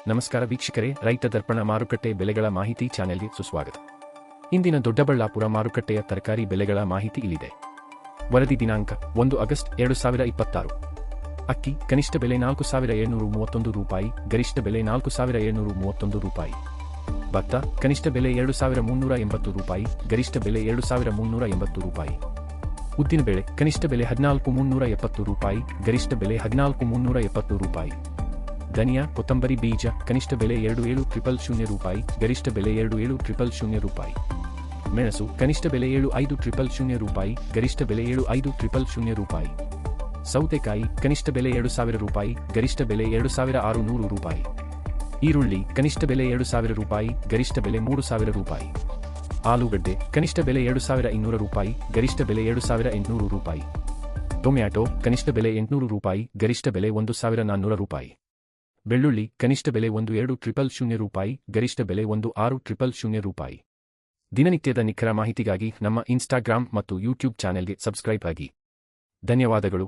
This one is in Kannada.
ನಮಸ್ಕಾರ ವೀಕ್ಷಕರೇ, ರೈತ ದರ್ಪಣ ಮಾರುಕಟ್ಟೆ ಬೆಲೆಗಳ ಮಾಹಿತಿ ಚಾನೆಲ್ಗೆ ಸುಸ್ವಾಗತ. ಇಂದಿನ ದೊಡ್ಡಬಳ್ಳಾಪುರ ಮಾರುಕಟ್ಟೆಯ ತರಕಾರಿ ಬೆಲೆಗಳ ಮಾಹಿತಿ ಇಲ್ಲಿದೆ. ವರದಿ ದಿನಾಂಕ 1 ಆಗಸ್ಟ್ 2026. ಅಕ್ಕಿ ಕನಿಷ್ಠ ಬೆಲೆ 4731 ರೂಪಾಯಿ, ಗರಿಷ್ಠ ಬೆಲೆ 4731 ರೂಪಾಯಿ. ಭತ್ತ ಕನಿಷ್ಠ ಬೆಲೆ 2380 ರೂಪಾಯಿ, ಗರಿಷ್ಠ ಬೆಲೆ 2380 ರೂಪಾಯಿ. ಉದ್ದಿನ ಬೇಳೆ ಕನಿಷ್ಠ ಬೆಲೆ 14370 ರೂಪಾಯಿ, ಗರಿಷ್ಠ ಬೆಲೆ 14370 ರೂಪಾಯಿ. ಧನಿಯಾ ಕೊತ್ತಂಬರಿ ಬೀಜ ಕನಿಷ್ಠ ಬೆಲೆ 27000 ರೂಪಾಯಿ, ಗರಿಷ್ಠ ಬೆಲೆ 27000 ರೂಪಾಯಿ. ಮೆಣಸು ಕನಿಷ್ಠ ಬೆಲೆ 75000 ರೂಪಾಯಿ, ಗರಿಷ್ಠ ಬೆಲೆ 75000 ರೂಪಾಯಿ. ಸೌತೆಕಾಯಿ ಕನಿಷ್ಠ ಬೆಲೆ 2000 ರೂಪಾಯಿ, ಗರಿಷ್ಠ ಬೆಲೆ 2600 ರೂಪಾಯಿ. ಈರುಳ್ಳಿ ಕನಿಷ್ಠ ಬೆಲೆ 2000 ರೂಪಾಯಿ, ಗರಿಷ್ಠ ಬೆಲೆ 3000 ರೂಪಾಯಿ. ಆಲೂಗಡ್ಡೆ ಕನಿಷ್ಠ ಬೆಲೆ 2200 ರೂಪಾಯಿ, ಗರಿಷ್ಠ ಬೆಲೆ 2800 ರೂಪಾಯಿ. ಟೊಮ್ಯಾಟೊ ಕನಿಷ್ಠ ಬೆಲೆ 800 ರೂಪಾಯಿ, ಗರಿಷ್ಠ ಬೆಲೆ 1400 ರೂಪಾಯಿ. ಬೆಳ್ಳುಳ್ಳಿ ಕನಿಷ್ಠ ಬೆಲೆ 17000 ರೂಪಾಯಿ, ಗರಿಷ್ಠ ಬೆಲೆ 16000 ರೂಪಾಯಿ. ದಿನನಿತ್ಯದ ನಿಖರ ಮಾಹಿತಿಗಾಗಿ ನಮ್ಮ ಇನ್ಸ್ಟಾಗ್ರಾಮ್ ಮತ್ತು ಯೂಟ್ಯೂಬ್ ಚಾನೆಲ್ಗೆ ಸಬ್ಸ್ಕ್ರೈಬ್ ಆಗಿ. ಧನ್ಯವಾದಗಳು.